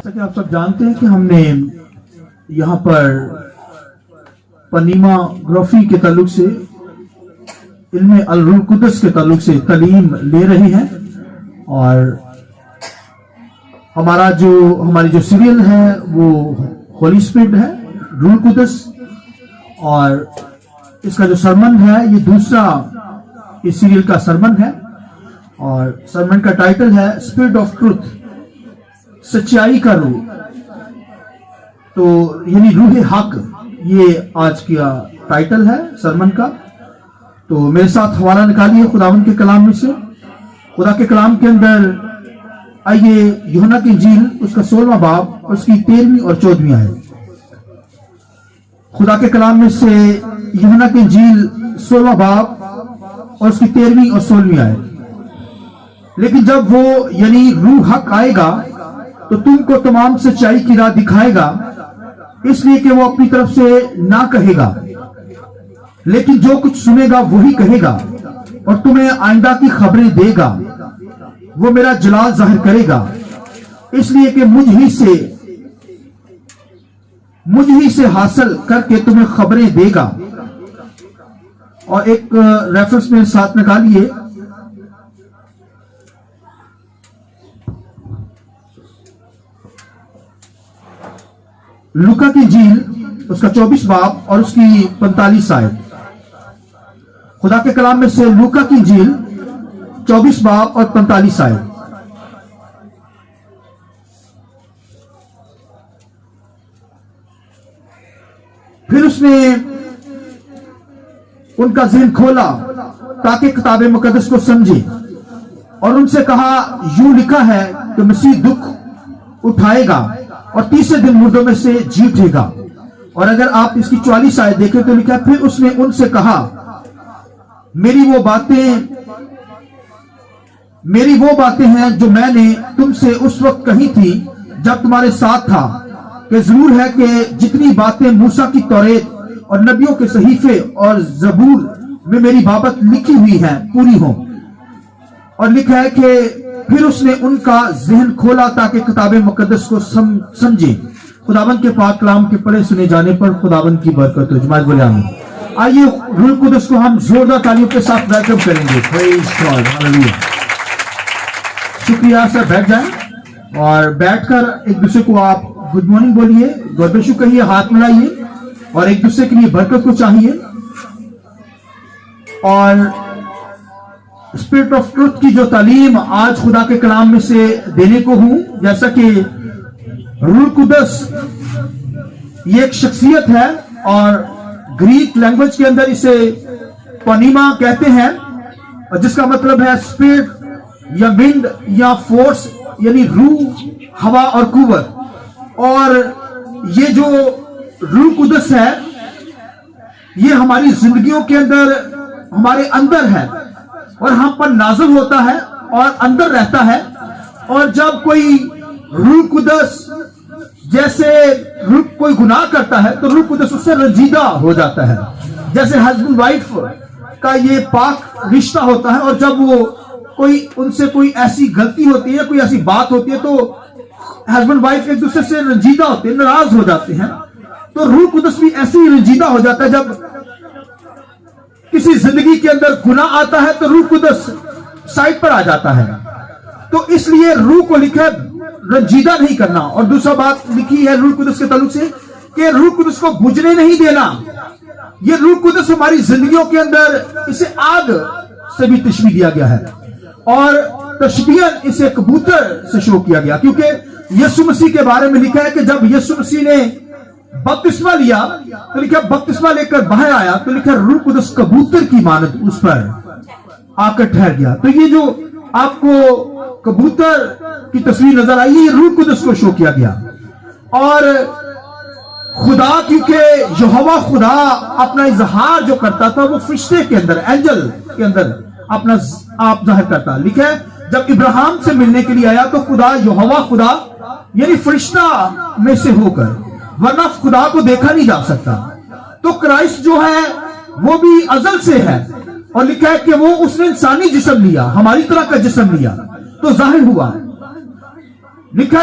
جیسا کہ آپ سب جانتے ہیں کہ ہم نے یہاں پر پنیما گرافی کے تعلق سے علم الروح القدس کے تعلق سے تعلیم لے رہے ہیں، اور ہماری جو سیریل ہے وہ ہولی اسپرٹ ہے، روح القدس، اور اس کا جو سرمن ہے یہ دوسرا اس سیریل کا سرمن ہے، اور سرمن کا ٹائٹل ہے اسپرٹ آف ٹروتھ، سچائی کا روح، تو یعنی روح حق، یہ آج کا ٹائٹل ہے سرمن کا۔ تو میرے ساتھ حوالہ نکالیے خداوند کے کلام میں سے، خدا کے کلام کے اندر آئیے یوحنا کی انجیل اس کا 16واں باب اور اس کی 13ویں اور 14ویں آیت۔ خدا کے کلام میں سے یوحنا کی انجیل 16واں باب اور اس کی 13ویں اور 16ویں آیت۔ لیکن جب وہ یعنی روح حق آئے گا تو تم کو تمام سچائی کی راہ دکھائے گا، اس لیے کہ وہ اپنی طرف سے نہ کہے گا، لیکن جو کچھ سنے گا وہی کہے گا، اور تمہیں آئندہ کی خبریں دے گا۔ وہ میرا جلال ظاہر کرے گا، اس لیے کہ مجھ ہی سے حاصل کر کے تمہیں خبریں دے گا۔ اور ایک ریفرنس میں ساتھ نکالیے، لوکا کی انجیل اس کا 24 باب اور اس کی 45 آیت۔ خدا کے کلام میں سے لوکا کی انجیل 24 باب اور 45 آیت۔ پھر اس نے ان کا ذہن کھولا تاکہ کتاب مقدس کو سمجھے، اور ان سے کہا، یوں لکھا ہے کہ مسیح دکھ اٹھائے گا اور تیسرے دن مردوں میں سے جی اٹھے گا۔ اور اگر آپ اس کی 44 آیت دیکھیں تو لکھا ہے، پھر اس نے ان سے کہا، میری وہ باتیں ہیں جو میں نے تم سے اس وقت کہی تھی جب تمہارے ساتھ تھا، کہ ضرور ہے کہ جتنی باتیں موسیٰ کی توریت اور نبیوں کے صحیفے اور زبور میں میری بابت لکھی ہوئی ہیں پوری ہوں۔ اور لکھا ہے کہ پھر اس نے ان کا ذہن کھولا تاکہ کتاب مقدس کو سمجھے۔ خداوند کے پاک کلام کے پڑھے سنے جانے پر خداوند کی برکت ہو۔ جماعت بولے آمین۔ آئیے روح القدس کو ہم زوردار تالیوں کے ساتھ ویلکم کریں گے۔ پریز گاڈ، ہاللویا۔ شکریہ سر، بیٹھ جائیں اور بیٹھ کر ایک دوسرے کو آپ گڈ مارننگ بولیے، گاڈ بلیس یو کہیے، ہاتھ ملائیے اور ایک دوسرے کے لیے برکت کو چاہیے۔ اور اسپرٹ آف ٹروتھ کی جو تعلیم آج خدا کے کلام میں سے دینے کو ہوں، جیسا کہ روح القدس یہ ایک شخصیت ہے، اور گریک لینگویج کے اندر اسے پنیما کہتے ہیں، اور جس کا مطلب ہے اسپرٹ یا ونڈ یا فورس، یعنی روح، ہوا اور قوت۔ اور یہ جو روح القدس ہے یہ ہماری زندگیوں کے اندر، ہمارے اندر ہے، اور ہم پر نازل ہوتا ہے اور اندر رہتا ہے۔ اور جب کوئی روح القدس جیسے کوئی گناہ کرتا ہے تو روح القدس اس سے رنجیدہ ہو جاتا ہے، جیسے ہسبینڈ وائف کا یہ پاک رشتہ ہوتا ہے، اور جب وہ ان سے کوئی ایسی غلطی ہوتی ہے، کوئی ایسی بات ہوتی ہے تو ہسبینڈ وائف ایک دوسرے سے رنجیدہ ہوتے ہیں، ناراض ہو جاتے ہیں۔ تو روح القدس بھی ایسے ہی رنجیدہ ہو جاتا ہے، جب کسی زندگی کے اندر گناہ آتا ہے تو روح القدس سائڈ پر آ جاتا ہے۔ تو اس لیے روح کو لکھا ہے رنجیدہ نہیں کرنا۔ اور دوسرا بات لکھی ہے روح القدس کے تعلق سے کہ روح القدس کو بجھنے نہیں دینا۔ یہ روح القدس ہماری زندگیوں کے اندر اسے آگ سے بھی تشبیہ دیا گیا ہے، اور تشبیہاً اسے کبوتر سے شو کیا گیا، کیونکہ یسوع مسیح کے بارے میں لکھا ہے کہ جب یسوع مسیح نے بپتسمہ لیا تو لکھا بپتسمہ لے کر باہر آیا تو لکھا روح القدس کبوتر کی مانند اس پر آ کر ٹھہر گیا۔ تو یہ جو آپ کو کبوتر کی تصویر نظر آئی، یہ روح القدس کو شو کیا گیا۔ اور خدا، کیونکہ یہوہ خدا اپنا اظہار جو کرتا تھا وہ فرشتے کے اندر، اینجل کے اندر اپنا آپ ظاہر کرتا۔ لکھا ہے جب ابراہیم سے ملنے کے لیے آیا تو خدا، یہوہ خدا یعنی فرشتہ میں سے ہو کر، ورنہ خدا کو دیکھا نہیں جا سکتا۔ تو کرائسٹ جو ہے وہ بھی ازل سے ہے، اور لکھا ہے کہ وہ اس نے انسانی جسم لیا، ہماری طرح کا جسم لیا تو ظاہر ہوا۔ لکھا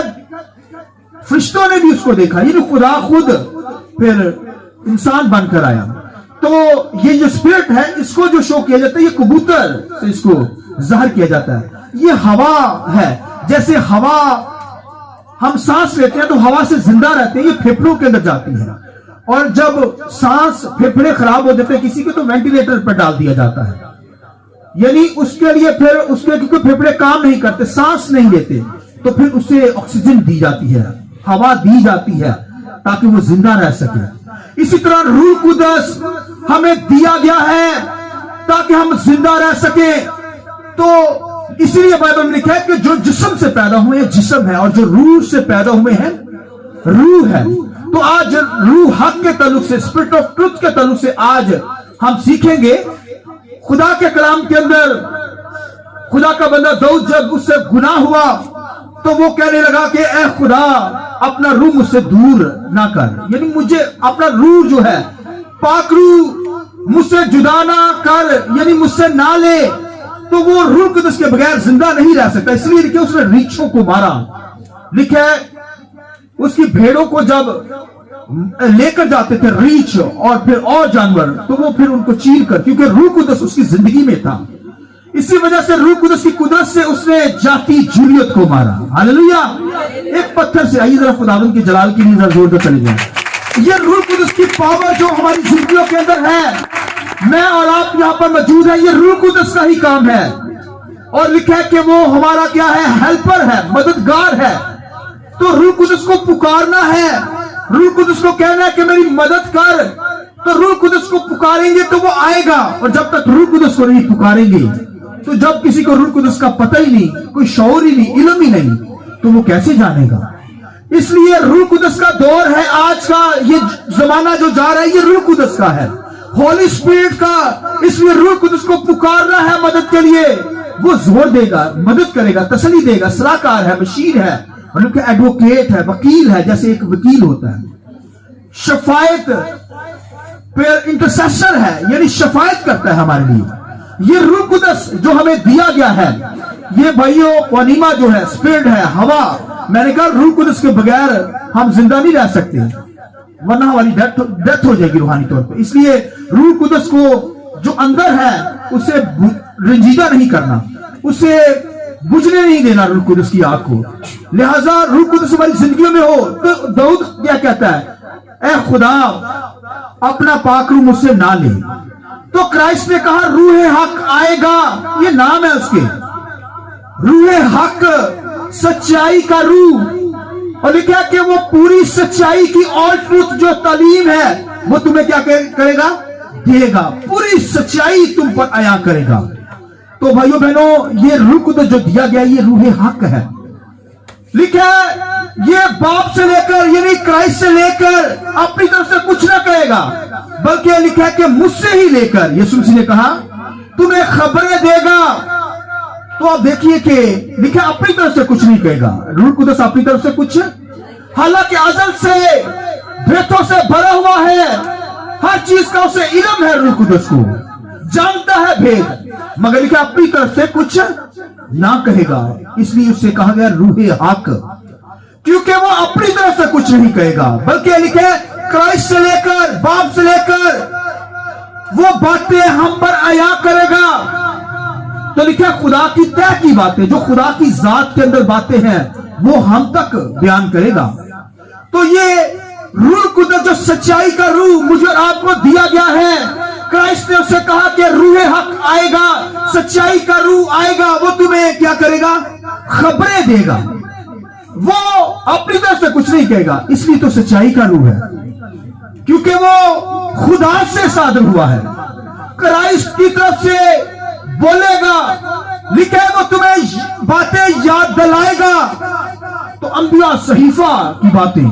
फरिश्तों ने भी उसको देखा, यानी खुदा खुद फिर इंसान बनकर आया। तो ये जो स्पिरिट है, इसको जो शो किया जाता है, ये कबूतर से इसको जाहिर किया जाता है। ये हवा है, जैसे हवा हम सांस लेते हैं तो हवा से जिंदा रहते हैं, ये फेफड़ों के अंदर जाती है, और जब सांस फेफड़े खराब हो जाते हैं किसी के तो वेंटिलेटर पर डाल दिया जाता है, यानी उसके लिए फिर उसके क्योंकि फेफड़े काम नहीं करते, सांस नहीं लेते, तो फिर उसे ऑक्सीजन दी जाती है, हवा दी जाती है ताकि वो जिंदा रह सके। इसी तरह रूह कुदस हमें दिया गया है ताकि हम जिंदा रह सके। तो इसीलिए बाइबल में लिखा है कि जो जिस्म से पैदा हुए हैं जिस्म है, और जो रूह से पैदा हुए हैं रूह है। तो आज रूह हक के ताल्लुक से, स्पिरिट ऑफ ट्रुथ के ताल्लुक से आज हम सीखेंगे। खुदा के कलाम के अंदर खुदा का बंदा दाऊद जब उससे गुनाह हुआ तो वो कहने लगा कि ए खुदा अपना रूह मुझसे दूर ना कर, यानी मुझे अपना रूह जो है पाक रूह मुझसे जुदा ना कर, यानी मुझसे ना ले। तो वो रूह कुदस के बगैर जिंदा नहीं रह सकता, इसलिए लिखे उसने रीछों को मारा। लिखा है उसकी भेड़ों को जब लेकर जाते थे रीछ और फिर और जानवर, तो वो फिर उनको चीर कर, क्योंकि रूह कुदस उसकी जिंदगी में था, इसी वजह से रूह कुदस की कुदरत से उसने जाती जूलियत को मारा। हालेलुया। एक पत्थर से, आइए जरा खुदावंद की जलाल की नींद जोर से चले जाए। ये रूह कुदस की पावर जो हमारी जिंदगियों के अंदर है, मैं और आप यहां पर मौजूद है, ये रूह कुदस का ही काम है। और लिखा है कि वो हमारा क्या है, हेल्पर है, मददगार है। तो रूह कुदस को पुकारना है, रूह कुदस को कहना है कि मेरी मदद कर, तो रूह कुदस को पुकारेंगे तो वो आएगा। और जब तक रूह कुदस को नहीं पुकारेंगे, तो जब किसी को रूह कुदस का पता ही नहीं, कोई शऊर ही नहीं, इल्म ही नहीं, तो वो कैसे जानेगा। इसलिए रूह कुदस का दौर है आज का, ये जमाना जो जा रहा है ये रूह कुदस का है, होली स्पिरिट का। इसलिए रूह कुदस को पुकारना है मदद के लिए, वो जोर देगा, मदद करेगा, तसल्ली देगा, सलाहकार है, बशीर है, और एडवोकेट है, वकील है, जैसे एक वकील होता है, शफायत फिर इंटरसेसर है, यानी शफायत करता है हमारे लिए। ये रूह कुदस जो हमें दिया गया है, ये भाइयों वनीमा जो है, स्पिरिट है, हवा। मैंने कहा रूह कुदस के बगैर हम जिंदा नहीं रह सकते, वरना हमारी डेथ हो जाएगी रूहानी तौर पे। इसलिए रूह कुदस को जो अंदर है उसे रंजीदा नहीं करना, उसे बुझने नहीं देना रूह कुदस की आग को। लिहाजा रूह कुदस हमारी जिंदगी में हो। तो दाऊद क्या कहता है, ए खुदा अपना पाक रूह मुझसे ना ले। तो क्राइस्ट ने कहा रूह हक आएगा, ये नाम है उसके, रूह हक, सच्चाई का रूह। और लिखा कि वो पूरी सच्चाई की ऑल ट्रूथ जो तालीम है वो तुम्हें क्या करेगा, देगा, पूरी सच्चाई तुम पर आया करेगा। तो भाइयों बहनों, ये रूह कुदस जो दिया गया ये रूह हक है। लिखा ये बाप से लेकर यानी क्राइस्ट से लेकर अपनी तरफ से कुछ ना कहेगा, बल्कि लिखा है कि मुझसे ही लेकर, यीशु मसीह ने कहा तुम्हें खबरें देगा। तो आप देखिए कि लिखा अपनी तरफ से कुछ नहीं कहेगा, रूह कुदस अपनी तरफ से कुछ, हालांकि अज़ल से भेदों से भरा हुआ है, हर चीज का उसे इल्म है, रूह कुदस को जानता है भेद, मगर लिखा अपनी तरफ से कुछ ना कहेगा। इसलिए उससे कहा गया रूह हक, क्योंकि वो अपनी तरफ से कुछ नहीं कहेगा, बल्कि लिखे क्राइस्ट से लेकर, बाप से लेकर वो बातें हम पर आया करेगा। तो लिखा खुदा की तय की बातें, जो खुदा की जात के अंदर बातें हैं वो हम तक बयान करेगा। तो ये रूह कुदस जो सच्चाई का रूह मुझे और आपको दिया गया है, क्राइस्ट ने उससे कहा कि रूह हक आएगा, सच्चाई का रूह आएगा, वो तुम्हें क्या करेगा, खबरें देगा। वो अपनी तरफ से कुछ नहीं कहेगा, इसलिए तो सच्चाई का रूह है, क्योंकि वो खुदा से सादर हुआ है, क्राइस्ट की तरफ से बोलेगा। लिखे वो तुम्हें बातें याद दिलाएगा। तो अंबिया सहीफा की बातें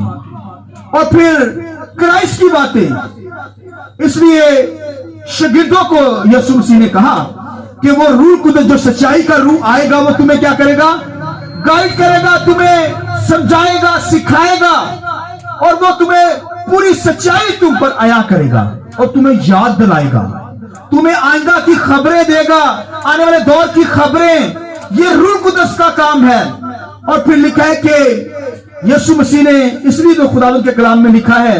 और फिर क्राइस्ट की बातें। इसलिए शागिर्दों को यीशु मसीह ने कहा कि वो रूह कुदस जो सच्चाई का रूह आएगा वो तुम्हें क्या करेगा, गाइड करेगा, तुम्हें समझाएगा, सिखाएगा, और वो तुम्हें पूरी सच्चाई तुम पर आया करेगा और तुम्हें याद दिलाएगा, तुम्हें आइंदा की खबरें देगा, आने वाले दौर की खबरें। ये रूह कुदस का काम है। और फिर लिखा है कि यीशु मसीह ने, इसलिए तो खुदावंद के कलाम में लिखा है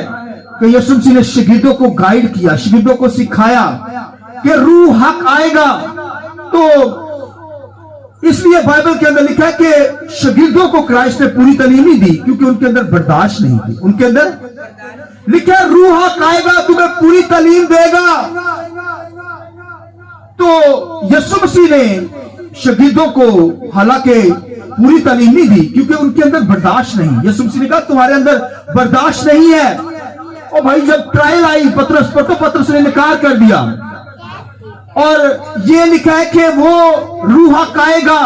कि यीशु मसीह ने शागिर्दों को गाइड किया, शागिर्दों को सिखाया कि रूह हक आएगा। तो इसलिए बाइबल के अंदर लिखा है कि शागिर्दों को क्राइस्ट ने पूरी तालीम नहीं दी क्योंकि उनके अंदर बर्दाश्त नहीं थी। उनके अंदर लिखा है रूह हक आएगा, तुम्हें पूरी तालीम देगा। तो यीशु मसीह ने शागिर्दों को हालांकि पूरी तालीम नहीं दी क्योंकि उनके अंदर बर्दाश्त नहीं। यीशु मसीह ने कहा तुम्हारे अंदर बर्दाश्त नहीं है। और भाई जब ट्रायल आई पतरस पर तो पतरस ने इनकार कर दिया। और ये लिखा है कि वो रूह हक आएगा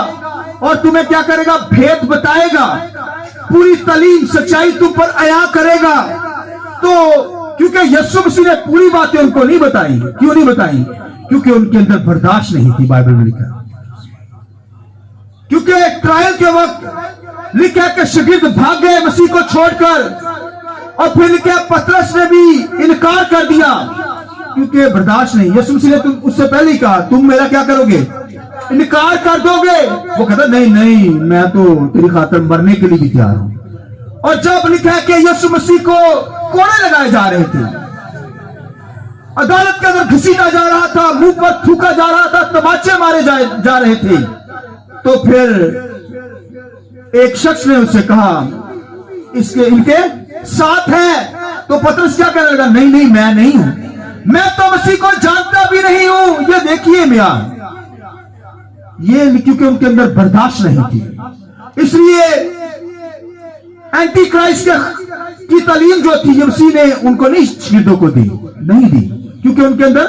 और तुम्हें क्या करेगा, भेद बताएगा, पूरी तालीम सच्चाई तुम पर आया करेगा। तो क्योंकि यीशु मसीह ने पूरी बातें उनको नहीं बताई। क्यों नहीं बताई? क्योंकि उनके अंदर बर्दाश्त नहीं थी। बाइबल में लिखा, क्योंकि ट्रायल के वक्त लिखा है कि शागिर्द भाग गए मसीह को छोड़कर। और फिर लिखा है पतरस ने भी इनकार कर दिया क्योंकि बर्दाश्त नहीं। यीशु मसीह ने तुम उससे पहले ही कहा तुम मेरा क्या करोगे, इनकार कर दोगे। वो कहता नहीं नहीं, मैं तो तेरी खातिर मरने के लिए भी तैयार हूं। और जब लिखा है कि यीशु मसीह को कोड़े लगाए जा रहे थे, अदालत के अंदर घसीटा जा रहा था, मुंह पर थूका जा रहा था, तमाचे मारे जा रहे थे, तो फिर एक शख्स ने उससे कहा इनके साथ है। तो पतरस क्या कहने लगा, नहीं नहीं मैं नहीं हूं, मैं तो मसीह को जानता भी नहीं हूं, ये देखिए मियां। ये क्योंकि उनके अंदर बर्दाश्त नहीं थी। इसलिए एंटी क्राइस्ट की तालीम जो थी मसीह ने उनको नहीं शागिर्दों को दी, नहीं दी क्योंकि उनके अंदर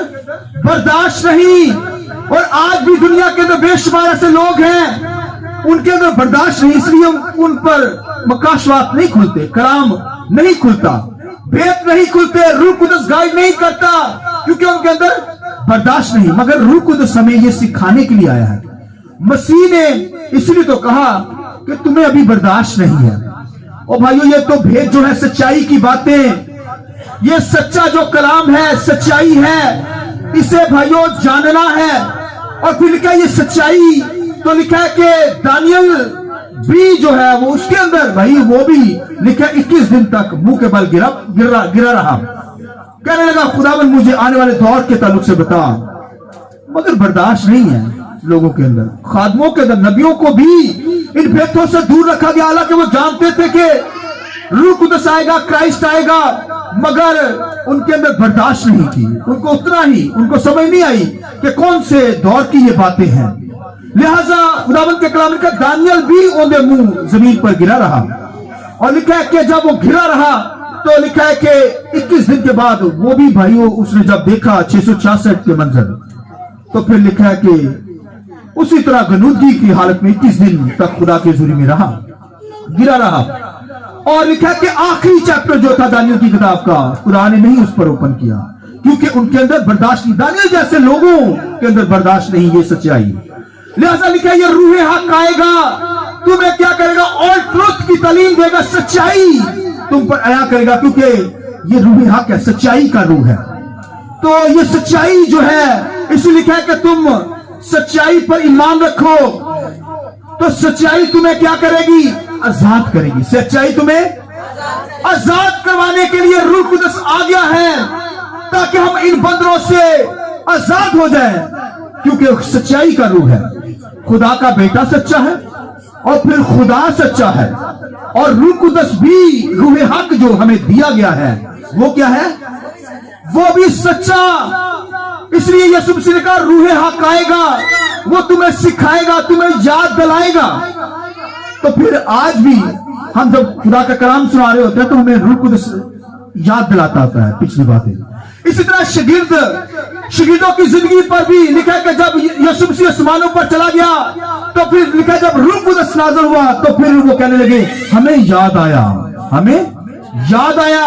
बर्दाश्त नहीं। और आज भी दुनिया के अंदर बेशुमार ऐसे लोग हैं उनके अंदर बर्दाश्त नहीं, इसलिए उन पर मकाशवात नहीं खुलते, कलाम नहीं खुलता, भेद नहीं खुलते, रूह कुदस गाइड नहीं करता क्योंकि उनके अंदर बर्दाश्त नहीं। मगर रूह कुदस हमें ये सिखाने के लिए आया है। मसीह ने इसलिए तो कहा कि तुम्हें अभी बर्दाश्त नहीं है। और भाइयों ये तो भेद जो है, सच्चाई की बातें, ये सच्चा जो कलाम है सच्चाई है, इसे भाइयों जानना है। और फिर लिखा है ये सच्चाई, तो लिखा है कि दानियल भी जो है वो उसके अंदर भाई वो भी लिखा 21 दिन तक मुंह के बल गिरा रहा। कहने लगा खुदावन मुझे आने वाले दौर के ताल्लुक से बता। मगर बर्दाश्त नहीं है लोगों के अंदर, खादमों के अंदर, नबियों को भी इन भेदों से दूर रखा गया। हालांकि वो जानते थे कि रूह कुदस आएगा, क्राइस्ट आएगा, मगर उनके अंदर बर्दाश्त नहीं थी। उनको उतना ही उनको समझ नहीं आई कि कौन से दौर की ये बातें हैं। लिहाजा खुदावंद के कलाम लिखा दानियल भी ओंधे मुंह जमीन पर गिरा रहा। और लिखा है कि जब वो गिरा रहा तो लिखा है कि 21 दिन के बाद वो भी भाइयों उसने जब देखा 666 के मंजर, तो फिर लिखा है कि उसी तरह गनूदगी की हालत में 21 दिन तक खुदा के हुजूरी में रहा, गिरा रहा। और लिखा है कि आखिरी चैप्टर जो था दानियल की किताब का खुदा ने नहीं उस पर ओपन किया क्योंकि उनके अंदर बर्दाश्त नहीं। दानियल जैसे लोगों के अंदर बर्दाश्त नहीं, ये सच्चाई। लिहाजा लिखा ये रूह हक आएगा, तुम्हें क्या करेगा, ऑल ट्रुथ की तालीम देगा, सच्चाई तुम पर आया करेगा क्योंकि ये रूह हक है, सच्चाई का रूह है। तो ये सच्चाई जो है इसलिए लिखा है कि तुम सच्चाई पर ईमान रखो तो सच्चाई तुम्हें क्या करेगी, आजाद करेगी। सच्चाई तुम्हें आजाद करवाने के लिए रूह कुदस आ गया है ताकि हम इन बंधनों से आजाद हो जाएं क्योंकि सच्चाई का रूह है। खुदा का बेटा सच्चा है और फिर खुदा सच्चा है और रूह कुदस भी रूह हक जो हमें दिया गया है वो क्या है, वो भी सच्चा। इसलिए यीशु मसीह ने कहा रूह हक आएगा, वो तुम्हें सिखाएगा, तुम्हें याद दिलाएगा। तो फिर आज भी हम जब खुदा का कलाम सुना रहे होते हैं तो हमें रूह कुदस याद दिलाता होता है पिछली बातें। इसी तरह शागिर्दों की जिंदगी पर भी लिखा है कि जब यीशु मसीह आसमानों पर चला गया तो फिर लिखा है जब रूह कुदस नाज़िल हुआ तो फिर वो कहने लगे हमें याद आया, हमें याद आया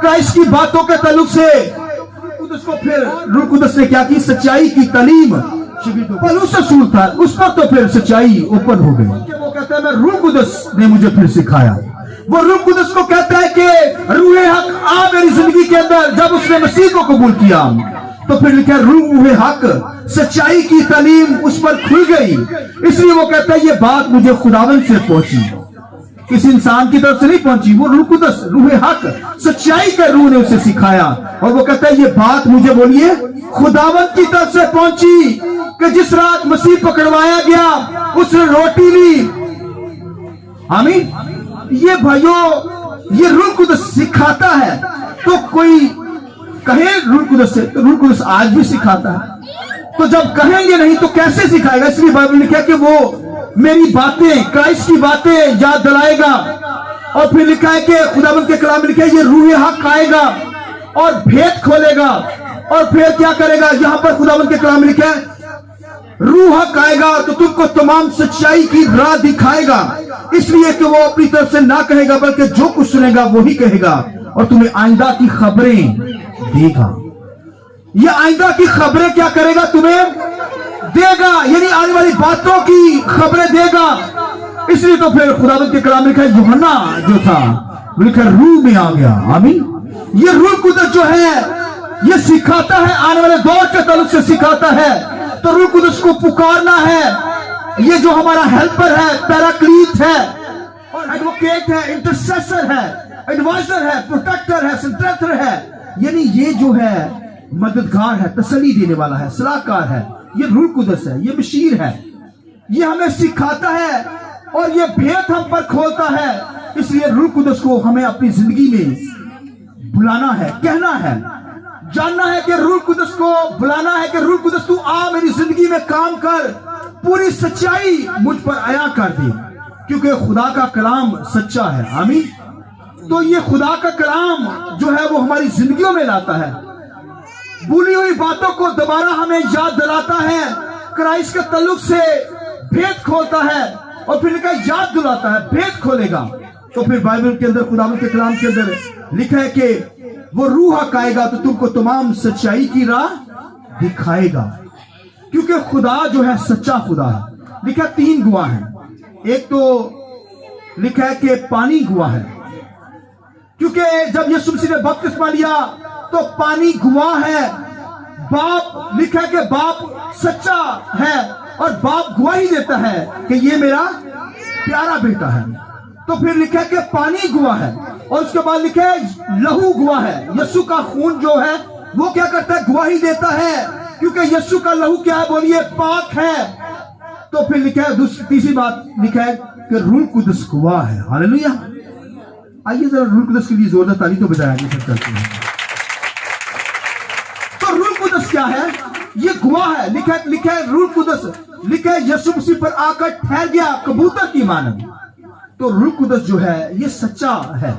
क्राइस्ट की बातों के ताल्लुक से। उसको फिर रूह कुदस ने क्या की, सच्चाई की तालीम पौलुस रसूल था उस पर तो फिर सच्चाई ओपन हो गई। वो कहता है मैं रूह कुदस ने मुझे फिर सिखाया। वो रूह कुदस को कहता है कि रूह हक आ मेरी जिंदगी के अंदर। जब उसने मसीह को कबूल किया तो फिर लिखा रूह हक सच्चाई की तालीम उस पर खुल गई। इसलिए वो कहता है ये बात मुझे खुदावंद से पहुंची। किसी इंसान की तरफ से नहीं पहुंची, वो रूह कुदस, रूह हक, सच्चाई का रूह ने उसे सिखाया। और वो कहता है ये बात मुझे बोलिए खुदावंत की तरफ से पहुंची कि जिस रात मसीह पकड़वाया गया उसने रोटी ली। आमीन। ये भाइयों ये रूह कुदस सिखाता है। तो कोई कहे रूह कुदस से, तो रूह कुदस आज भी सिखाता है। तो जब कहेंगे नहीं तो कैसे सिखाएगा? इसलिए बाइबल ने लिखा कि वो मेरी बातें, क्राइस्ट की बातें याद दिलाएगा। और फिर लिखा है कि खुदावंत के कलाम में लिखा है ये रूह हक आएगा और भेद खोलेगा। और फिर क्या करेगा? यहां पर खुदावंत के कलाम में लिखा है रूह हक आएगा तो तुमको तमाम सच्चाई की राह दिखाएगा। इसलिए कि वो अपनी तरफ से ना कहेगा बल्कि जो कुछ सुनेगा वही कहेगा और तुम्हें आइंदा की खबरें देगा। ये आइंदा की खबरें क्या करेगा? तुम्हें देगा, यानी आने वाली बातों की खबरें देगा। इसलिए तो फिर खुदावंत के कलाम में लिखा है यूहन्ना जो था वो लिखा रूह में आ गया। आमीन। ये रूह कुदस जो है ये सिखाता है, आने वाले दौर के ताल्लुक से सिखाता है। तो रूह कुदस को पुकारना है। ये जो हमारा हेल्पर है, पैराक्लीट है और एडवोकेट है, इंटरसेसर है, एडवाइजर है, प्रोटेक्टर है, स्ट्रेंथर है, यानी ये जो है मददगार है, तसल्ली देने वाला है, सलाहकार है, ये रूह कुदस है, ये बशीर है। ये हमें सिखाता है और ये भेद हम पर खोलता है। इसलिए रूह कुदस को हमें अपनी जिंदगी में बुलाना है, कहना है, जानना है कि रूह कुदस को बुलाना है कि रूह कुदस तू आ मेरी जिंदगी में काम कर, पूरी सच्चाई मुझ पर आया कर दे, क्योंकि खुदा का कलाम सच्चा है। आमीन। तो ये खुदा का कलाम जो है वो हमारी जिंदगियों में लाता है, भूली हुई बातों को दोबारा हमें याद दिलाता है, क्राइस्ट के ताल्लुक से भेद खोलता है और फिर लिखा याद दिलाता है, भेद खोलेगा। तो फिर बाइबल के अंदर खुदावंत के कलाम के अंदर लिखा है कि वो रूह हक आएगा तो तुमको तमाम सच्चाई की राह दिखाएगा, क्योंकि खुदा जो है सच्चा खुदा है। लिखा 3 गवाह हैं। एक तो लिखा है कि पानी गवाह है, क्योंकि जब यीशु मसीह ने बपतिस्मा लिया तो पानी गवाह है। बाप लिखा है कि बाप सच्चा है और बाप गवाही देता है कि ये मेरा प्यारा बेटा है। तो फिर लिखा है कि पानी गवाह है और उसके बाद लिखा है लहू गवाह है। यीशु का खून जो है वो क्या करता है? गवाही देता है, क्योंकि यीशु का लहू क्या है? बोलिए पाक है। तो फिर लिखा है तीसरी बात लिखा है कि रूह कुदस गवाह है। हालेलुया। आइए जरा रूह कुदस के लिए जोरदार ताली तो बजाया करते हैं। तो रूह कुदस क्या है? ये गवाह है। लिखा है रूह कुदस, लिखा है यीशु मसीह पर आकर ठहर गया कबूतर की मानव। तो रूह कुदस जो है ये सच्चा है।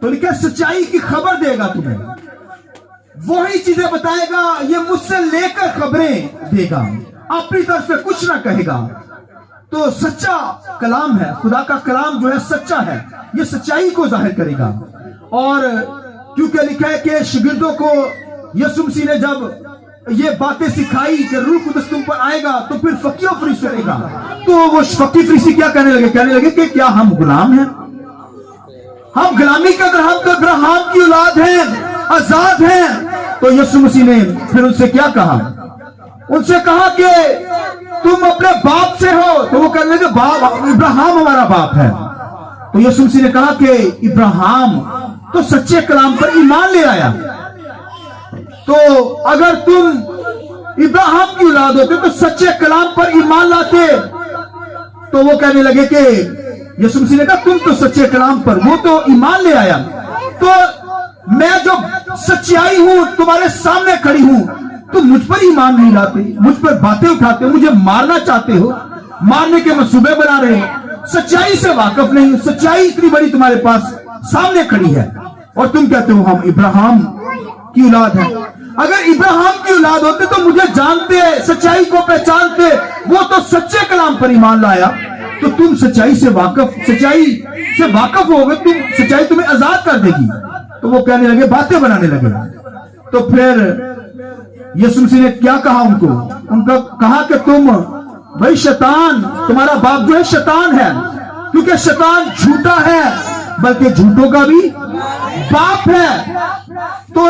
तो लिखा है सच्चाई की खबर देगा तुम्हें, वही चीजें बताएगा, ये मुझसे लेकर खबरें देगा, अपनी तरफ से कुछ ना कहेगा। तो सच्चा कलाम है, खुदा का कलाम जो है सच्चा है, ये सच्चाई को जाहिर करेगा। और क्योंकि लिखा है कि शिगिर्दों को यीशु मसीह ने जब ये बातें सिखाई कि रूह कुदस तुम पर आएगा तो फिर फकीर और फरीसी करेगा। तो वो फकीर फरीसी क्या कहने लगे कि क्या हम गुलाम हैं? हम गुलामी के अंदर, हम तो अब्राहम की औलाद हैं, आजाद हैं। तो यीशु मसीह ने फिर उनसे क्या कहा? उनसे कहा कि तुम अपने बाप से हो। तो वो कहने लगे बाप, इब्राहिम हमारा बाप है। तो यीशु मसीह ने कहा कि इब्राहिम तो सच्चे कलाम पर ईमान ले आया। तो अगर तुम इब्राहिम की औलाद होते तो सच्चे कलाम पर ईमान लाते। तो वो कहने लगे कि यीशु मसीह ने कहा तुम तो सच्चे कलाम पर, वो तो ईमान ले आया, तो मैं जो सच्चाई हूं तुम्हारे सामने खड़ी हूं, तुम मुझ पर ईमान नहीं लाते, मुझ पर बातें उठाते हो, मुझे मारना चाहते हो, मारने के मंसूबे बना रहे हो, सच्चाई से वाकिफ नहीं। सच्चाई इतनी बड़ी तुम्हारे पास सामने खड़ी है और तुम कहते हो हम इब्राहिम की औलाद है। अगर इब्राहिम की औलाद होते तो मुझे जानते, सच्चाई को पहचानते, वो तो सच्चे कलाम पर ईमान लाया। तो तुम सच्चाई से वाकिफ होगे, तुम सच्चाई तुम्हें आजाद कर देगी। तो वो कहने लगे, बातें बनाने लगे। तो फिर यीशु मसीह ने क्या कहा उनका कहा कि तुम भाई शैतान, तुम्हारा बाप जो है शैतान है, क्योंकि शैतान झूठा है बल्कि झूठों का भी बाप है। तो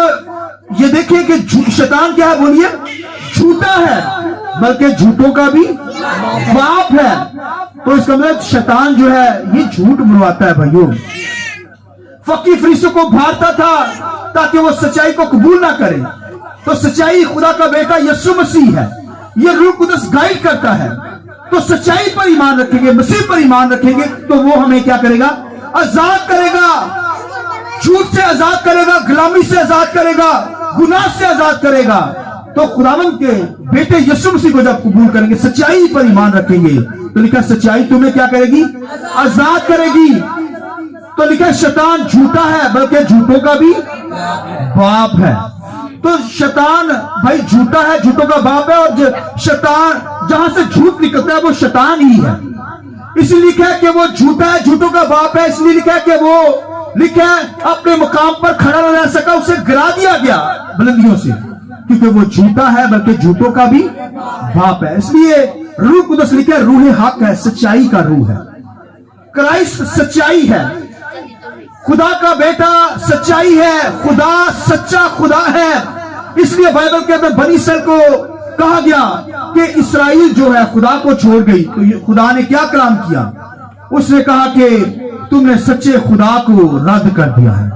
ये देखिए कि शैतान क्या है? बोलिए झूठा है बल्कि झूठों का भी बाप है। तो इसका मतलब शैतान जो है ये झूठ बुलवाता है भाइयों। फकीर फरीसियों को भारता था ताकि वो सच्चाई को कबूल ना करे। तो सच्चाई खुदा का बेटा यीशु मसीह है, ये रूह कुदस गाइड करता है। तो सच्चाई पर ईमान रखेंगे, मसीह पर ईमान रखेंगे, तो वो हमें क्या करेगा? आजाद करेगा, झूठ से आजाद करेगा, गुलामी से आजाद करेगा, गुनाह से आजाद करेगा। तो खुदावंद के बेटे यीशु मसीह को जब कबूल करेंगे, सच्चाई पर ईमान रखेंगे, तो लिखा सच्चाई तुम्हें क्या करेगी? आजाद करेगी। तो लिखा शैतान झूठा है, बल्कि झूठों का भी बाप है। तो शैतान भाई झूठा है, झूठों का बाप है। और शैतान जहां से झूठ निकलता है वो शैतान ही है। इसलिए लिखा है कि वो झूठा है, झूठों का बाप है। इसलिए लिखा है कि वो लिखा है अपने मुकाम पर खड़ा न रह सका, उसे गिरा दिया गया बुलंदियों से, क्योंकि वो झूठा है, बल्कि झूठों का भी बाप है। इसलिए रूह कुदस लिखा है रूह हक है, सच्चाई का रूह है। क्राइस्ट सच्चाई है, खुदा का बेटा सच्चाई है, खुदा सच्चा खुदा है। इसलिए बाइबल के अंदर बनी इसराइल को कहा गया कि इसराइल जो है खुदा को छोड़ गई। तो खुदा ने क्या कलाम किया? उसने कहा कि तुमने सच्चे खुदा को रद्द कर दिया है।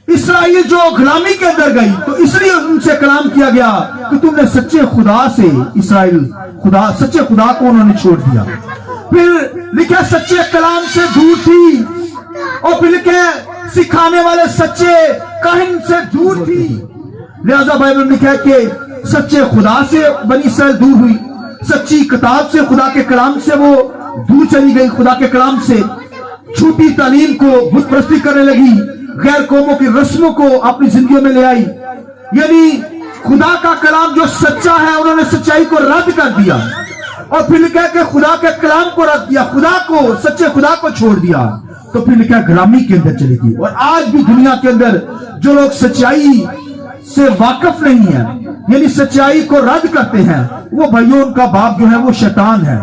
इसराइल जो गुलामी के अंदर गई, तो इसलिए उनसे कलाम किया गया कि तुमने सच्चे खुदा से, इसराइल खुदा सच्चे खुदा को उन्होंने छोड़ दिया। फिर लिखा सच्चे कलाम से दूर थी, और फिर लिखे सिखाने वाले सच्चे काहिन से दूर थी। लिहाजा बाइबल में लिखा है कि सच्चे खुदा से बनी इसराइल दूर हुई, सच्ची किताब से, खुदा के कलाम से वो दूर चली गई। खुदा के कलाम से झूठी तालीम को बुत परस्ती करने लगी, गैर कौमों की रस्मों को अपनी जिंदगी में ले आई। यानी खुदा का कलाम जो सच्चा है, उन्होंने सच्चाई को रद्द कर दिया। और फिर लिखा है कि खुदा के कलाम को रद्द किया, खुदा को, सच्चे खुदा को छोड़ दिया। तो फिर लिखा गुलामी के अंदर चली गई। और आज भी दुनिया के अंदर जो लोग सच्चाई से वाकिफ नहीं है, यानी सच्चाई को रद्द करते हैं, वो भाइयों उनका बाप जो है वो शैतान है,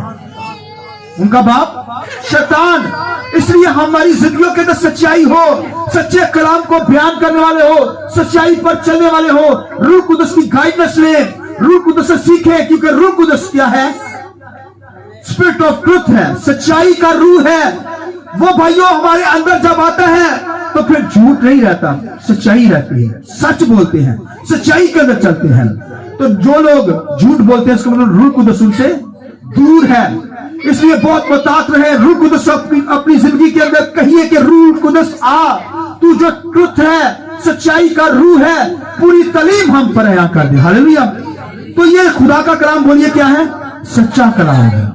उनका बाप शैतान। इसलिए हमारी जिंदगियों के अंदर सच्चाई हो, सच्चे कलाम को बयान करने वाले हो, सच्चाई पर चलने वाले हो, रूह कुदस की गाइडेंस ले, रूह कुदस से सीखे। क्योंकि रूह कुदस क्या है? स्पिरिट ऑफ ट्रुथ है, सच्चाई का रूह है। वो भाइयों हमारे अंदर जब आता है तो फिर झूठ नहीं रहता, सच्चाई रहती है, सच बोलते हैं, सच्चाई के अंदर चलते हैं। तो जो लोग झूठ बोलते हैं, इसका मतलब रूह कुदस उनसे दूर है। इसलिए बहुत मुहतात रहे, रूह कुदस अपनी जिंदगी के अंदर कहिए कि रूह कुदस आ, तू जो ट्रुथ है, सच्चाई का रूह है, पूरी तालीम हम पर अया कर दे। हालेलुया। तो ये खुदा का कलाम बोलिए क्या है? सच्चा कलाम है।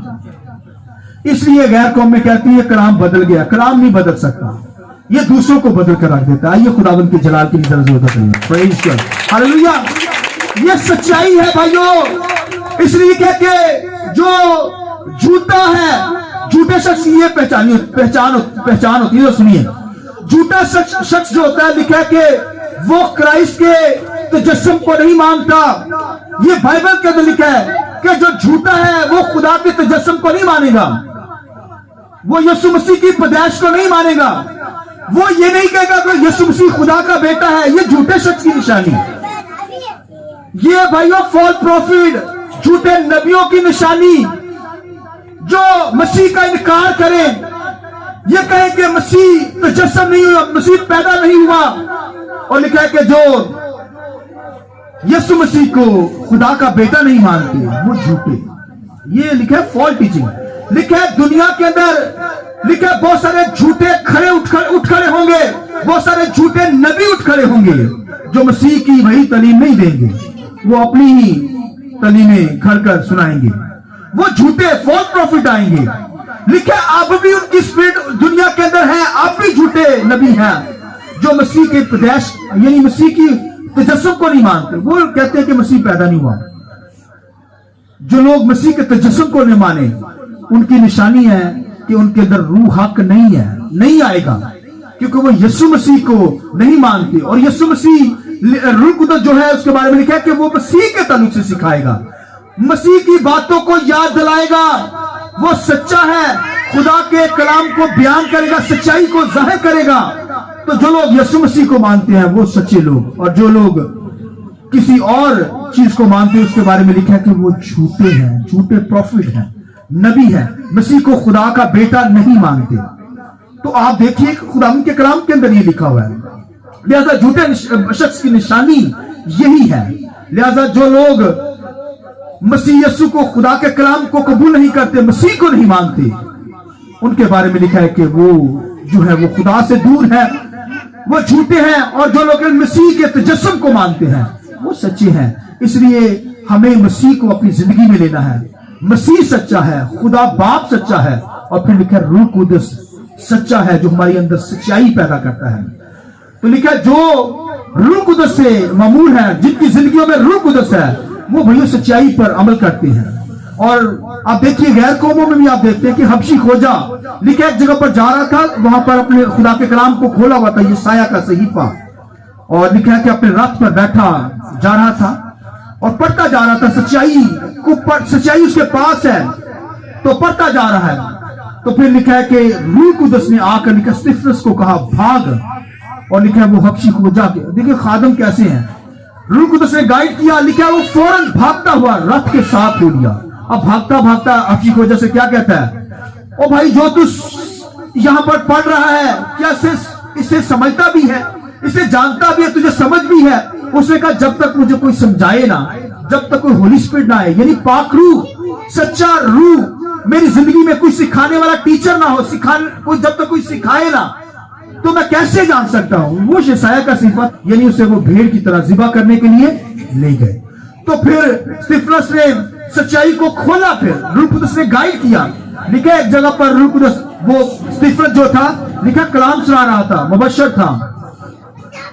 इसलिए गैर कौम में कहती है कलाम बदल गया, कलाम नहीं बदल सकता, ये दूसरों को बदल कर रख देता है। आइए खुदावंद की जलाल की जरूरत है। हालेलुया। ये सच्चाई है भाइयों। इसलिए कह के जो झूठा है, झूठे शख्स ये पहचान होती है। तो सुनिए, झूठा शख्स जो होता है, लिखा है कि वो क्राइस्ट के तजस्सुम को नहीं मानता। ये बाइबल के अंदर लिखा है कि जो झूठा है वो खुदा के तजस्सुम को नहीं मानेगा, वो यीशु मसीह की पैदाइश को नहीं मानेगा, वो ये नहीं कहेगा कि यीशु मसीह खुदा का बेटा है। ये झूठे शख्स की निशानी, ये भाइयों फॉल प्रॉफिट, झूठे नबियों की निशानी, जो मसीह का इनकार करें, ये कहें कि मसीह तजस्सुम नहीं हुआ, मसीह पैदा नहीं हुआ, और लिखा है कि जो यीशु मसीह को खुदा का बेटा नहीं मानते वो झूठे। ये लिखा है फॉल्ट टीचिंग। लिखा है दुनिया के अंदर, लिखा है बहुत सारे झूठे उठ खड़े होंगे, बहुत सारे झूठे नबी उठ खड़े होंगे जो मसीह की वही तालीम नहीं देंगे, वो अपनी ही तालीमें घर कर सुनाएंगे। वो झूठे फॉल्स प्रॉफिट आएंगे। लिखा है अब भी उनकी स्पिरिट दुनिया के अंदर है, आप भी झूठे नबी हैं जो मसीह के पैदाइश यानी मसीह की तजस्सुम को नहीं मानते। वो कहते हैं कि मसीह पैदा नहीं हुआ। जो लोग मसीह के तजस्सुम को नहीं माने, उनकी निशानी है कि उनके अंदर रूह हक नहीं है, नहीं आएगा, क्योंकि वो यीशु मसीह को नहीं मानते। और यीशु मसीह रूह कुदस जो है उसके बारे में लिखा है कि वो मसीह के ताल्लुक से सिखाएगा, मसीह की बातों को याद दिलाएगा। वो सच्चा है, खुदा के कलाम को बयान करेगा, सच्चाई को जाहिर करेगा। तो जो लोग यीशु मसीह को मानते हैं वो सच्चे लोग, और जो लोग किसी और चीज को मानते हैं उसके बारे में लिखा है कि वो झूठे हैं, झूठे प्रॉफिट हैं, नबी है, मसीह को खुदा का बेटा नहीं मानते। तो आप देखिए खुदा के कलाम के अंदर ये लिखा हुआ है। लिहाजा झूठे शख्स की निशानी यही है। लिहाजा जो लोग मसीह यीशु को, खुदा के कलाम को कबूल नहीं करते, मसीह को नहीं मानते, उनके बारे में लिखा है कि वो जो है वो खुदा से दूर है, वो झूठे हैं। और जो लोग मसीह के तजस्सुम को मानते हैं वो सच्चे हैं। इसलिए हमें मसीह को अपनी जिंदगी में लेना है। मसीह सच्चा है, खुदा बाप सच्चा है, और फिर लिखा है रूह कुदस सच्चा है जो हमारे अंदर सच्चाई पैदा करता है। तो लिखा है जो रूह कुदस से मामूल है, जिनकी जिंदगियों में रूह कुदस है, वो भैया सच्चाई पर अमल करते हैं। और आप देखिए गैर कौमों में भी आप देखते हैं कि हबशी खोजा लिखा एक जगह पर जा रहा था, वहां पर अपने खुदा के कलाम को खोला हुआ था, यशायाह का सहीफा, और लिखा है कि अपने रथ पर बैठा जा रहा था और पढ़ता जा रहा था। सच्चाई उसके पास है तो पढ़ता जा रहा है। तो फिर लिखा है कि रूह कुदस ने आकर लिखा स्तिफनस को कहा भाग, और लिखा है वो हबशी खोजा के, देखिए खादम कैसे हैं, रूह कुदस ने गाइड किया, लिखा है वो फौरन भागता हुआ रथ के साथ हो लिया। अब भागता भागता हबशी खोजा से क्या कहता है, ओ भाई जो तू यहां पर पढ़ रहा है क्या इसे समझता भी है, इसे जानता भी है, तुझे समझ भी है? उसने कहा जब तक मुझे कोई समझाए ना, जब तक कोई होली स्पिरिट ना आए, यानी पाक रूह, सच्चा रूह मेरी जिंदगी में कोई सिखाने वाला टीचर ना हो, जब तक कोई सिखाए ना, तो मैं कैसे जान सकता हूं? वो यशायाह का सिफत, यानी उसे वो भेड़ की तरह ज़िबा करने के लिए ले गए। तो फिर स्तिफनस ने सच्चाई को खोला, फिर रूह कुदस ने गाइड किया। लिखा एक जगह पर रूह कुदस, वो स्तिफनस जो था लिखा कलाम सुना रहा था, मुबश्शिर था,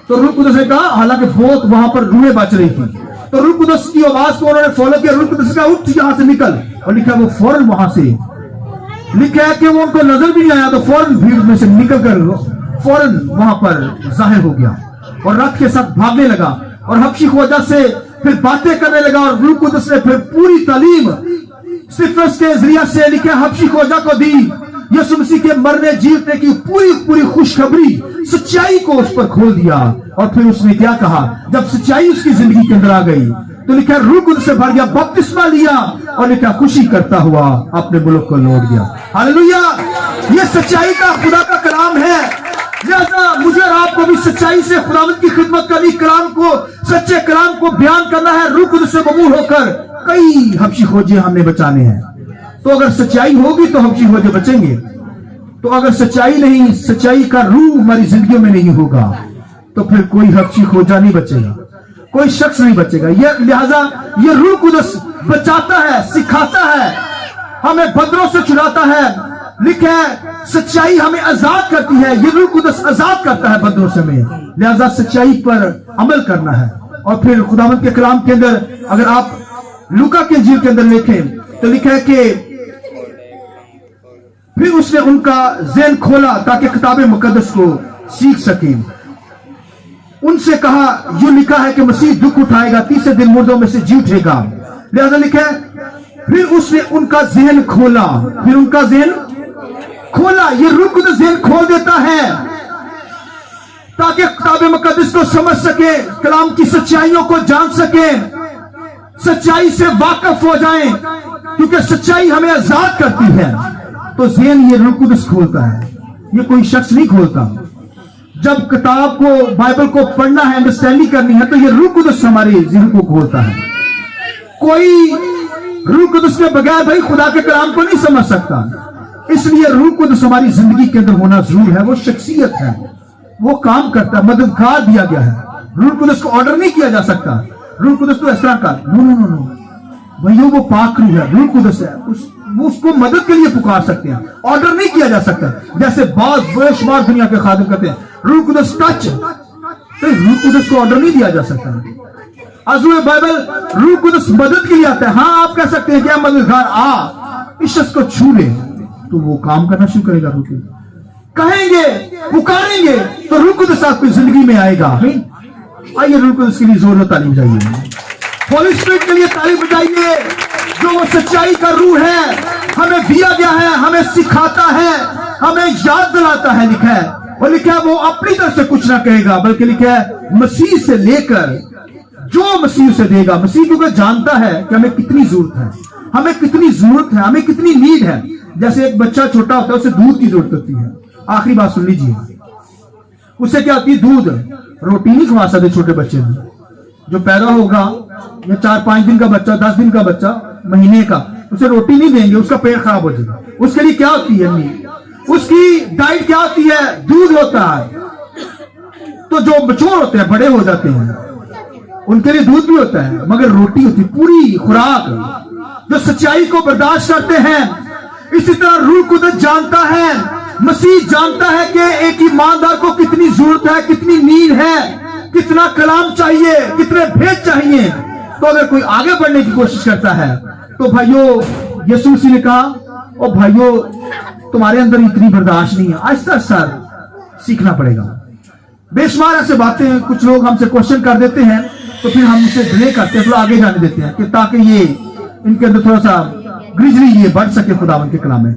तो रूह कुदस ने कहा, हालांकि बहुत वहां पर रूहें बच रही थी, तो रूह कुदस की आवाज को उन्होंने फॉलो किया। रूह कुदस का उठ यहां से निकल, और लिखा वो फौरन वहां से, लिखा है कि वो उनको नजर भी नहीं आया, तो फौरन भीड़ में से निकल कर फौरन वहां पर जाहिर हो गया और रथ के साथ भागने लगा और हबशी खोजा से फिर बातें करने लगा। और रूह कुदस ने फिर पूरी तालीम स्तिफनस के जरिया से लिखा हबशी खोजा को दी, यीशु मसीह के मरने जीतने की पूरी खुशखबरी, सच्चाई को उस पर खोल दिया। और फिर उसने क्या कहा, जब सच्चाई उसकी जिंदगी के अंदर आ गई तो लिखा रूह कुदस से भर गया, बपतिस्मा लिया, और लिखा खुशी करता हुआ अपने मुल्क को लौट गया। हालेलुया! ये सच्चाई का खुदा का कलाम है। लिहाजा मुझे और आपको भी सच्चाई से खुदावंद की खिदमत करनी, कलाम को, सच्चे कलाम को बयान करना है। रूह कुदस से ममूर होकर कई हबशी खोजे हमने बचाने हैं। तो अगर सच्चाई होगी तो हबशी खोजे बचेंगे, तो अगर सच्चाई नहीं, सच्चाई का रूह हमारी जिंदगियों में नहीं होगा, तो फिर कोई हबशी खोजा नहीं बचेगा, कोई शख्स नहीं बचेगा। लिहाजा ये रूह कुदस बचाता है, सिखाता है, हमें बंदरों से छुड़ाता है। लिखा है सच्चाई हमें आजाद करती है, ये रूह कुदस आजाद करता है बंदरों से हमें। लिहाजा सच्चाई पर अमल करना है। और फिर खुदावंद के कलाम के अंदर अगर आप लूका के इंजील के अंदर देखें तो लिखा है कि फिर उसने उनका ज़हन खोला ताकि किताबे मुकद्दस को सीख सके। उनसे कहा, यूं लिखा है कि मसीह दुख उठाएगा, तीसरे दिन मुर्दों में से जी उठेगा। लिहाजा लिखा है फिर उसने उनका ज़हन खोला, फिर उनका ज़हन खोला। ये रूह कुदस ज़हन खोल देता है ताकि किताबे मुकद्दस को समझ सके, कलाम की सच्चाइयों को जान सके, सच्चाई से वाकिफ हो जाएं, क्योंकि सच्चाई हमें आजाद करती है। तो ज़हन ये रूह कुदस खोलता है, ये कोई शख्स नहीं खोलता। जब किताब को, बाइबल को पढ़ना है, अंडरस्टैंडिंग करनी है, तो ये रूह कुदस हमारे ज़हन को खोलता है। कोई रूह कुदस के बगैर भाई खुदा के कलाम को नहीं समझ सकता। इसलिए रूह कुदस हमारी जिंदगी के अंदर होना जरूर है। वो शख्सियत है, वो काम करता है, मददगार दिया गया है। रूह कुदस को ऑर्डर नहीं किया जा सकता, रूह कुदस तो इस तरह का, नो भैया वो पाक रूह है, रूह कुदस है, वो उसको मदद के लिए पुकार सकते हैं, ऑर्डर नहीं किया जा सकता। जैसे बाज बेशुमार दुनिया के खादिम कहते हैं रूह कुदस टच, तो रूह कुदस को ऑर्डर नहीं दिया जा सकता। अज़ूर बाइबल रूह कुदस मदद के लिए आता है। हाँ, आप कह सकते हैं क्या मददगार आ इस शख्स को छू ले, तो वो काम करना शुरू करेगा। रूह कुदस कहेंगे, पुकारेंगे, तो रूह कुदस आपकी जिंदगी में आएगा। आइए रूह कुदस के लिए जोर तालीम बजाइए, होली स्पिरिट के लिए तालीम बजाइए। जो वो सच्चाई का रूह है, हमें दिया गया है, हमें सिखाता है, हमें याद दिलाता है। लिखा है, और लिखा है वो अपनी तरफ से कुछ ना कहेगा, बल्कि लिखा है मसीह से लेकर जो मसीह से देगा। मसीह क्योंकि जानता है कि हमें कितनी जरूरत है, हमें कितनी जरूरत है, हमें कितनी नीड है। जैसे एक बच्चा छोटा होता है, उसे दूध की जरूरत होती है। आखिरी बात सुन लीजिए, उसे क्या होती है? दूध। रोटी नहीं खवा सकते छोटे बच्चे में। जो पैदा होगा या 4-5 दिन का बच्चा, 10 दिन का बच्चा, महीने का, उसे रोटी नहीं देंगे, उसका पेट खराब हो जाएगा। उसके लिए क्या होती है नीड? उसकी डाइट क्या होती है? दूध होता है। तो जो बच्चों होते हैं, बड़े हो जाते हैं, उनके लिए दूध भी होता है, मगर रोटी होती है, पूरी खुराक। जो सच्चाई को बर्दाश्त करते हैं, इसी तरह रूह कुदस जानता है, मसीह जानता है कि एक ईमानदार को कितनी जरूरत है, कितनी नीड है, कितना कलाम चाहिए, कितने भेद चाहिए। तो अगर कोई आगे बढ़ने की कोशिश करता है, तो भाइयों, यीशु मसीह ने कहा, ओ भाइयों, तुम्हारे अंदर इतनी बर्दाश्त नहीं है, आहिस्ता आहिस्ता सीखना पड़ेगा। बेशुमार ऐसे बातें कुछ लोग हमसे क्वेश्चन कर देते हैं, तो फिर हम उसे डिले करते हैं, थोड़ा आगे जाने देते हैं, कि ताकि ये इनके अंदर थोड़ा सा ग्रिजली ये बढ़ सके खुदावन के कलाम में।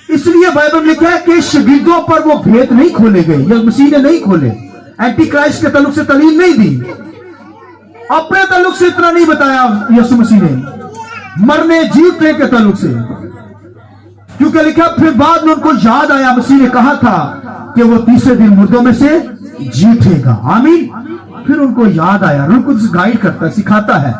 इसलिए बाइबल में लिखा है कि शागिर्दों पर वो भेद नहीं खोले गए, या मसीह ने नहीं खोले, एंटी क्राइस्ट के ताल्लुक से तालीम नहीं दी, अपने ताल्लुक से इतना नहीं बताया यीशु मसीह ने, मरने जीतने के ताल्लुक से। क्योंकि लिखा, फिर बाद में उनको याद आया, मसीह ने कहा था कि वो तीसरे दिन मुर्दों में से जी उठेगा। आमीन। फिर उनको याद आया। रूह कुदस गाइड करता है, सिखाता है।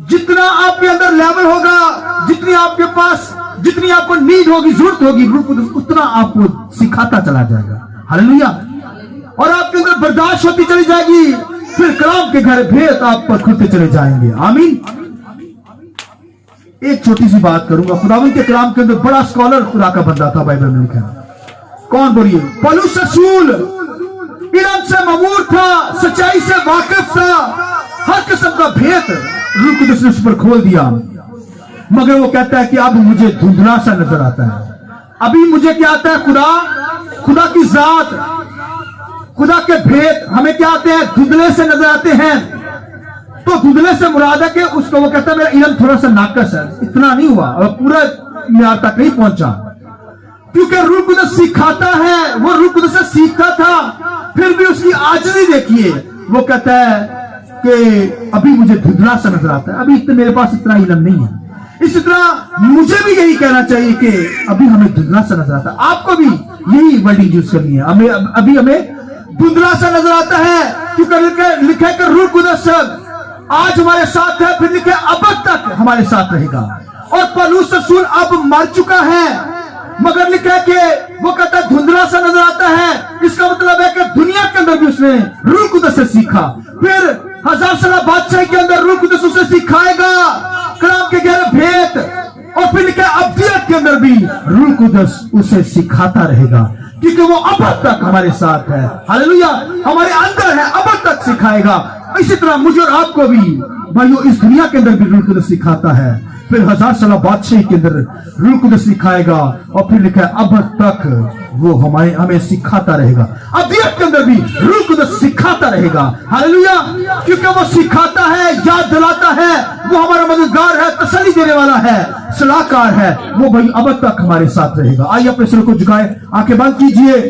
जितना आपके अंदर लेवल होगा, जितनी आपके पास, जितनी आपको नीड होगी, जरूरत होगी, रूह कुदस उतना आपको सिखाता चला जाएगा। हालेलुया। और आपके अंदर बर्दाश्त होती चली जाएगी, फिर कलाम के घर भेद आप पर खुलते चले जाएंगे। आमीन। एक छोटी सी बात करूंगा। खुदावन के कलाम के अंदर बड़ा स्कॉलर खुदा का बंदा था, बाइबल में लिखा है। कौन बोलिए? पौलुस रसूल। इल्म से ममूर था, सच्चाई से वाकिफ था, हर किस्म का भेद रूह कुदस ने उस पर खोल दिया। मगर वो कहता है कि अब मुझे धुंधला सा नजर आता है। अभी मुझे क्या आता है? खुदा की जात, खुदा के भेद हमें क्या आते हैं? धुंधले से नजर आते हैं। तो धुंधले से मुराद है कि उसको, वो कहता है मेरा इल्म थोड़ा सा नाकस है, इतना नहीं हुआ और पूरा म्यार तक नहीं पहुंचा। क्योंकि रूह कुदस सिखाता है, वो रूह कुदस से सीखता था, फिर भी उसकी आजिज़ी देखिए। वो कहता है कि अभी मुझे धुंधला सा नजर आता है, अभी इतना मेरे पास इतना इल्म नहीं है। इसी तरह मुझे भी यही कहना चाहिए कि अभी हमें धुंधला सा नजर आता है। आपको भी यही वर्डिंग यूज करनी है, अभी हमें धुंधला सा नजर आता है। क्योंकि लिखा है कि रूह कुदस आज हमारे साथ है, फिर लिखा है अब तक हमारे साथ रहेगा। और पौलुस रसूल अब मर चुका है, मगर लिखा है कि वो कहता है धुंधला सा नजर आता है। इसका मतलब है कि दुनिया के अंदर भी उसने रूह कुदस से सीखा, फिर 1000 साल बादशाह के अंदर रूह कुदस उसे सिखाएगा कलाम के गहरे भेद, और फिर लिखा है अब्दियत के अंदर भी रूह कुदस उसे सिखाता रहेगा, क्योंकि वो अब तक हमारे साथ है। हालेलुया। हमारे अंदर है, अब तक सिखाएगा। इसी तरह मुझे और आपको भी भाइयों इस दुनिया के अंदर भी रूह कुदस सिखाता है, फिर 1000 साल बादशाह के अंदर रूह कुदस सिखाएगा, और फिर लिखा है अब तक वो हमें सिखाता रहेगा। अब्दियत के अंदर भी रूह कुदस सिखाता रहेगा। हालेलुया। क्योंकि वो सिखाता है, याद दिलाता है, वो हमारा मददगार है, तसल्ली देने वाला है, सलाहकार है, वो भाई अब तक हमारे साथ रहेगा। आइए अपने सिर को झुकाएं, आंखें बंद कीजिए।